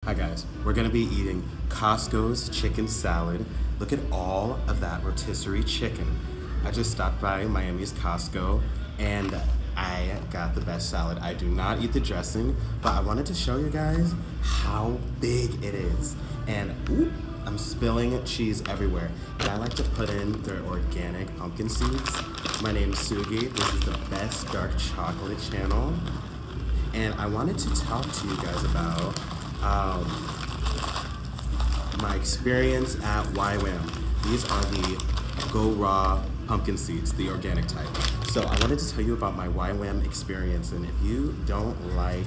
Hi guys, we're gonna be eating Costco's chicken salad. Look at all of that rotisserie chicken. I just stopped by Miami's Costco and I got the best salad. I do not eat the dressing, but I wanted to show you guys how big it is. And ooh, I'm spilling cheese everywhere. And I like to put in their organic pumpkin seeds. My name is Sugi. This is the best dark chocolate channel. And I wanted to talk to you guys about my experience at YWAM. These are the Go Raw pumpkin seeds, the organic type. So I wanted to tell you about my YWAM experience, and if you don't like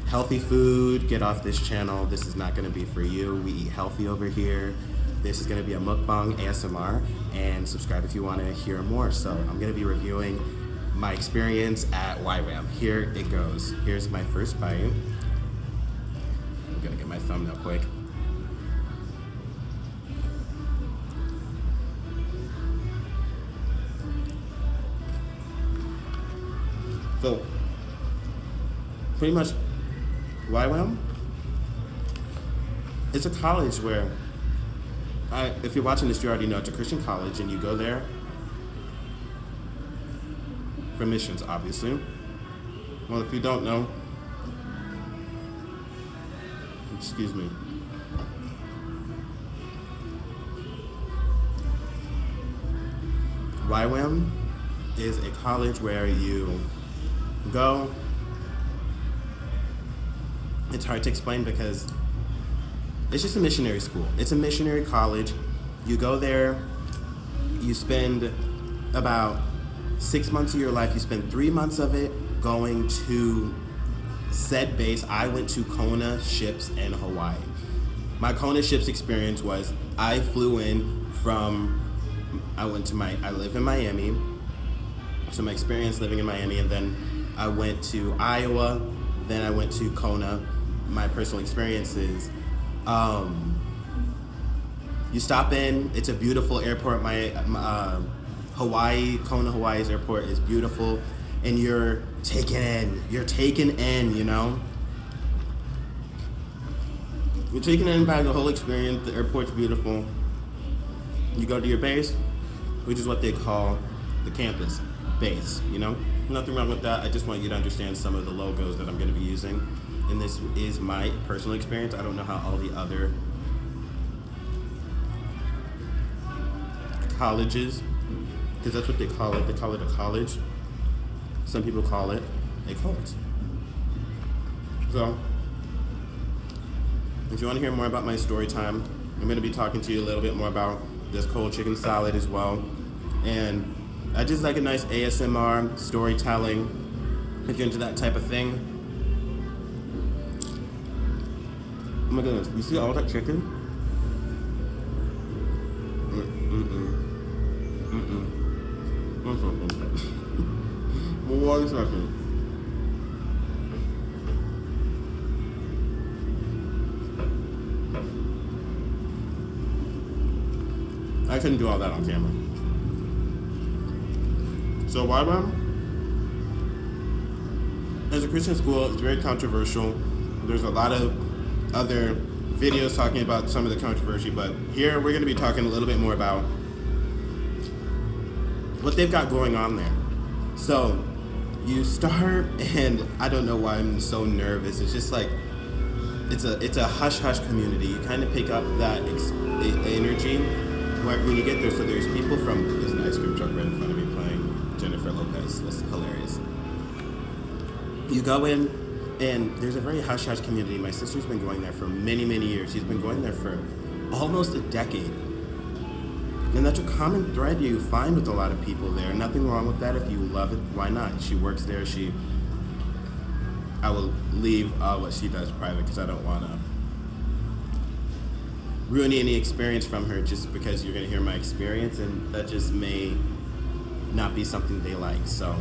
healthy food, get off this channel. This is not gonna be for you. We eat healthy over here. This is gonna be a mukbang ASMR, and subscribe if you wanna hear more. So I'm gonna be reviewing my experience at YWAM. Here it goes. Here's my first bite. I'm gonna get my thumbnail quick. So, pretty much, YWAM, it's a college where, if you're watching this, you already know it's a Christian college, and you go there for missions, obviously. Well, if you don't know, excuse me. YWAM is a college where you go. It's hard to explain because it's just a missionary school. It's a missionary college. You go there, you spend about 6 months of your life. You spend 3 months of it going to said base. I went to Kona ships in Hawaii. My Kona ships experience was I flew in from, I live in Miami. So my experience living in Miami, and then I went to Iowa, then I went to Kona. My personal experiences. You stop in, it's a beautiful airport. Kona Hawaii's airport is beautiful, and you're taken in, you know? You're taken in by the whole experience. The airport's beautiful. You go to your base, which is what they call the campus base, you know? Nothing wrong with that. I just want you to understand some of the logos that I'm gonna be using. And this is my personal experience. I don't know how all the other colleges, because that's what they call it. They call it a college. Some people call it a cult. So, if you want to hear more about my story time, I'm going to be talking to you a little bit more about this cold chicken salad as well. And I just like a nice ASMR storytelling, if you're into that type of thing. Oh my goodness, you see all that chicken? One second. I couldn't do all that on camera. So YWAM, as a Christian school, it's very controversial. There's a lot of other videos talking about some of the controversy, but here we're going to be talking a little bit more about what they've got going on there. So you start, and I don't know why I'm so nervous. It's just like it's a hush hush community. You kind of pick up that energy when you get there. So there's people from, there's an ice cream truck right in front of me playing Jennifer Lopez. That's hilarious. You go in, and there's a very hush hush community. My sister's been going there for many years. She's been going there for almost a decade. And that's a common thread you find with a lot of people there. Nothing wrong with that. If you love it, why not? She works there. I will leave what she does private because I don't want to ruin any experience from her just because you're going to hear my experience, and that just may not be something they like. So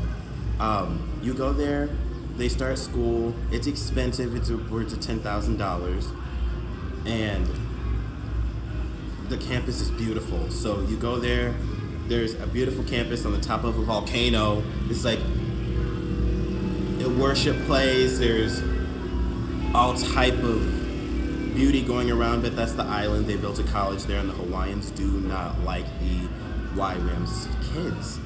you go there, they start school, it's expensive, it's upwards of $10,000, and the campus is beautiful. So you go there, there's a beautiful campus on the top of a volcano. It's like a worship place. There's all type of beauty going around Bethesda Island. They built a college there, and the Hawaiians do not like the YWAM's kids.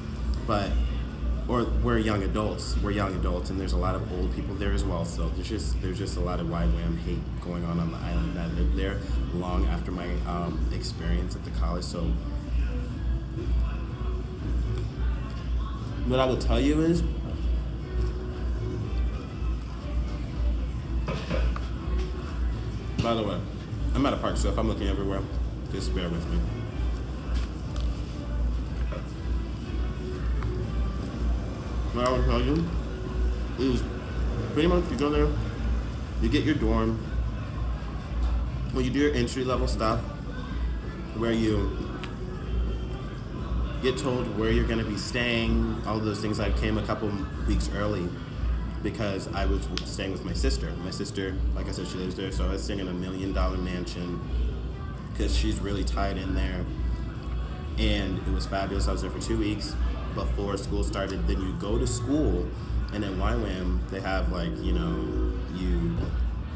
Or we're young adults. We're young adults, and there's a lot of old people there as well. So there's just a lot of YWAM hate going on the island. I lived there long after my experience at the college. So what I will tell you is, by the way, I'm at a park, so if I'm looking everywhere, just bear with me. What I will tell you is pretty much you go there, you get your dorm, when you do your entry level stuff, where you get told where you're going to be staying, all of those things. I came a couple weeks early because I was staying with my sister. My sister, like I said, she lives there, so I was staying in a $1 million mansion because she's really tied in there. And it was fabulous. I was there for 2 weeks before school started. Then you go to school, and at YWAM, they have you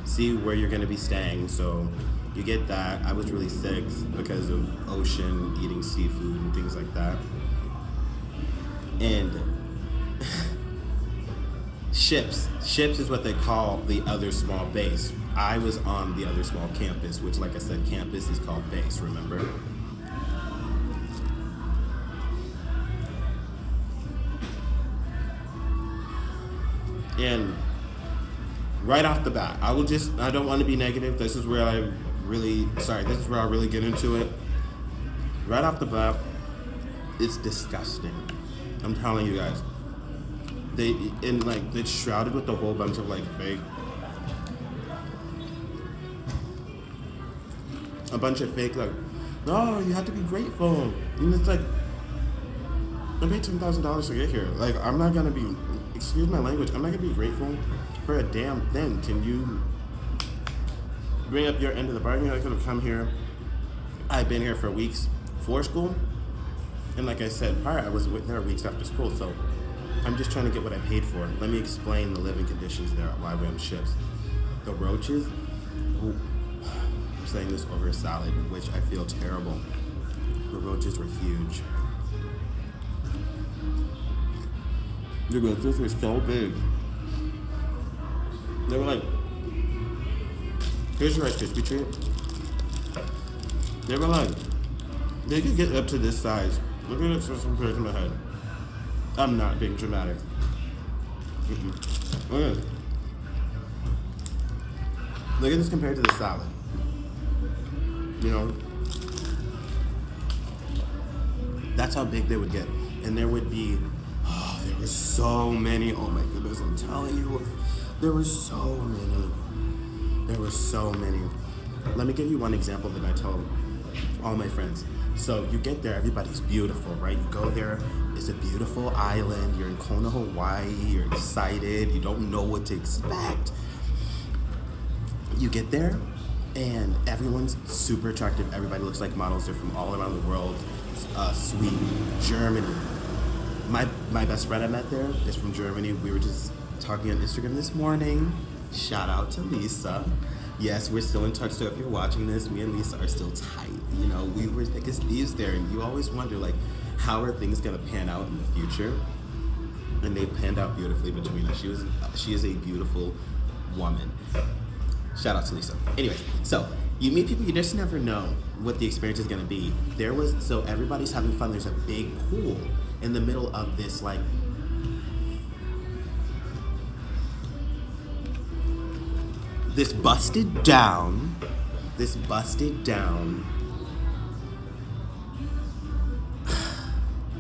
see where you're going to be staying. So you get that. I was really sick because of ocean, eating seafood and things like that. And ships is what they call the other small base. I was on the other small campus, which, like I said, campus is called base, remember? And right off the bat, I don't want to be negative. This is where I really get into it. Right off the bat, it's disgusting. I'm telling you guys. It's shrouded with a whole bunch of fake, no, you have to be grateful. And it's like, I paid $10,000 to get here. I'm not gonna be, excuse my language, I'm not gonna be grateful for a damn thing. Can you bring up your end of the bargain? I could have come here. I've been here for weeks for school, and like I said prior, I was there weeks after school. So I'm just trying to get what I paid for. Let me explain the living conditions there at YWAM ships. The roaches, I'm saying this over a salad, which I feel terrible. The roaches were huge. The roaches were so big. They were here's your Rice Krispie treat. They were they could get up to this size. Look at it compared to my head. I'm not being dramatic. Okay. Look at this compared to the salad. That's how big they would get. And there would be, there were so many. Oh my goodness, I'm telling you. There were so many. Let me give you one example that I tell all my friends. So you get there, everybody's beautiful, right? You go there, it's a beautiful island, you're in Kona, Hawaii, you're excited, you don't know what to expect. You get there, and everyone's super attractive. Everybody looks like models. They're from all around the world. Sweden, Germany. My best friend I met there is from Germany. We were just talking on Instagram this morning. Shout out to Lisa. Yes, we're still in touch, so if you're watching this, me and Lisa are still tight. We were thick as thieves there, and you always wonder, how are things gonna pan out in the future? And they panned out beautifully between us. She is a beautiful woman. Shout out to Lisa. Anyways, so you meet people, you just never know what the experience is gonna be. So everybody's having fun. There's a big pool in the middle of this, this busted down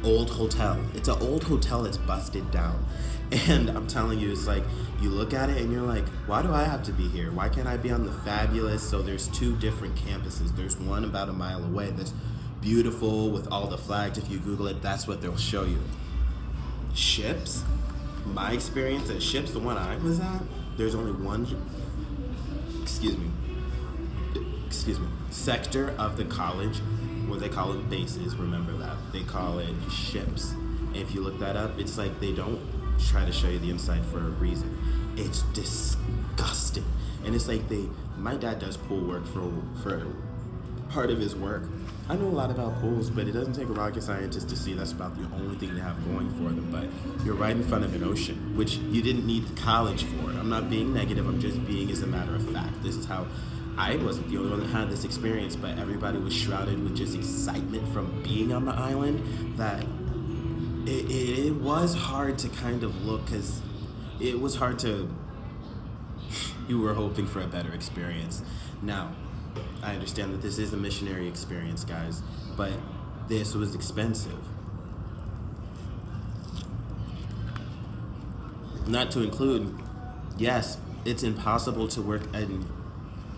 old hotel. It's an old hotel that's busted down. And I'm telling you, it's you look at it and you're like, why do I have to be here? Why can't I be on the fabulous? So there's 2 different campuses. There's one about a mile away that's beautiful with all the flags. If you Google it, that's what they'll show you. Ships, my experience at Ships, the one I was at, there's only one, excuse me, sector of the college where they call it bases. Remember that. They call it ships. And if you look that up, it's they don't try to show you the inside for a reason. It's disgusting. And it's my dad does pool work for part of his work. I know a lot about pools, but it doesn't take a rocket scientist to see that's about the only thing they have going for them. But you're right in front of an ocean, which you didn't need college for. I'm not being negative, I'm just being as a matter of fact. This is how I wasn't the only one that had this experience, but everybody was shrouded with just excitement from being on the island that it was hard to kind of look, because it was hard to, you were hoping for a better experience. Now, I understand that this is a missionary experience, guys, but this was expensive. Not to include, yes, it's impossible to work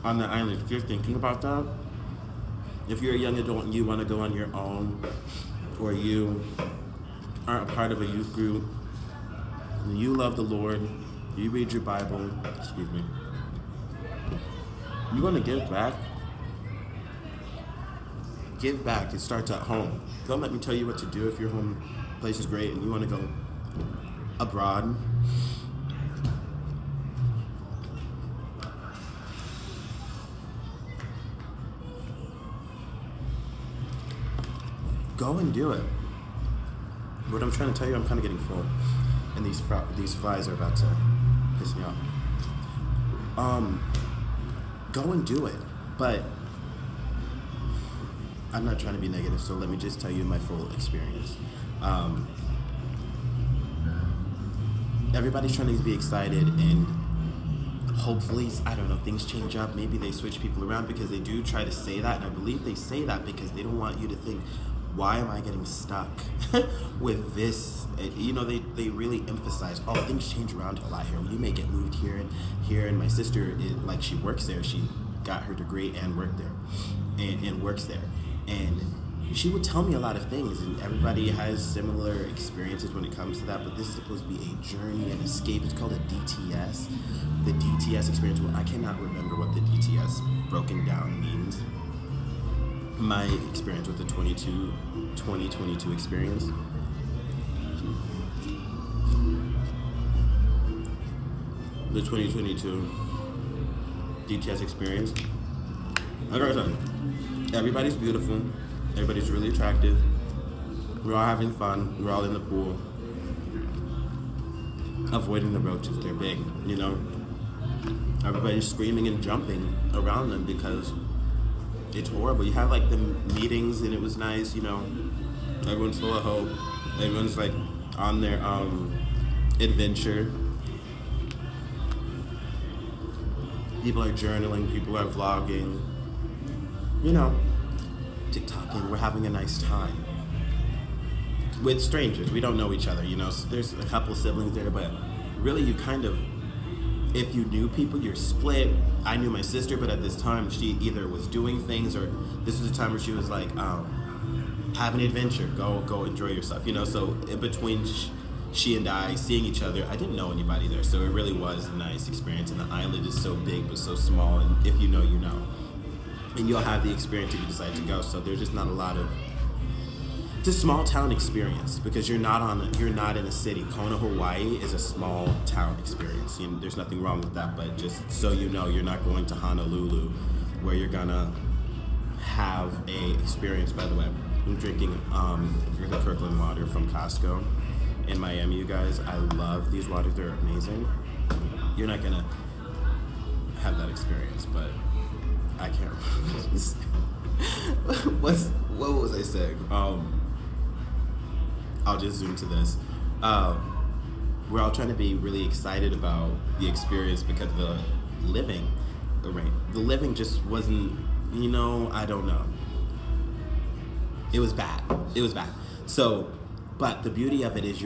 on the island. If you're thinking about that, if you're a young adult and you want to go on your own, or you aren't a part of a youth group, and you love the Lord, you read your Bible, excuse me, you want to give back? Give back. It starts at home. Don't let me tell you what to do if your home place is great and you want to go abroad. Go and do it. What I'm trying to tell you, I'm kind of getting full, and these flies are about to piss me off. Go and do it, but I'm not trying to be negative, so let me just tell you my full experience. Everybody's trying to be excited, and hopefully, I don't know, things change up. Maybe they switch people around, because they do try to say that, and I believe they say that because they don't want you to think, why am I getting stuck with this? You know, they really emphasize, oh, things change around a lot here. You may get moved here and here, and my sister, she works there. She got her degree and worked there, and works there. And she would tell me a lot of things, and everybody has similar experiences when it comes to that, but this is supposed to be a journey, an escape. It's called a DTS, the DTS experience. Well, I cannot remember what the DTS broken down means. My experience with the 2022 experience. The 2022 DTS experience. I got something. Everybody's beautiful. Everybody's really attractive. We're all having fun. We're all in the pool. Avoiding the roaches. They're big, you know. Everybody's screaming and jumping around them because it's horrible. You have like the meetings, and it was nice, you know. Everyone's full of hope. Everyone's like on their adventure. People are journaling. People are vlogging. You know, TikToking. We're having a nice time with strangers. We don't know each other, you know. So there's a couple of siblings there, but really, you kind of, if you knew people, you're split. I knew my sister, but at this time, she either was doing things, or this was a time where she was like, have an adventure, go enjoy yourself, you know. So in between she and I seeing each other, I didn't know anybody there, so it really was a nice experience. And the island is so big but so small, and if you know, you know, and you'll have the experience if you decide to go. So there's just not a lot of, it's a small town experience, because you're not in a city. Kona, Hawaii is a small town experience. You know, there's nothing wrong with that, but just so you know, you're not going to Honolulu, where you're gonna have a experience. By the way, I'm drinking the Kirkland water from Costco in Miami, you guys. I love these waters, they're amazing. You're not gonna have that experience, but I can't remember. What was I saying? I'll just zoom to this. We're all trying to be really excited about the experience, because the living just wasn't, you know, I don't know. It was bad. So, but the beauty of it is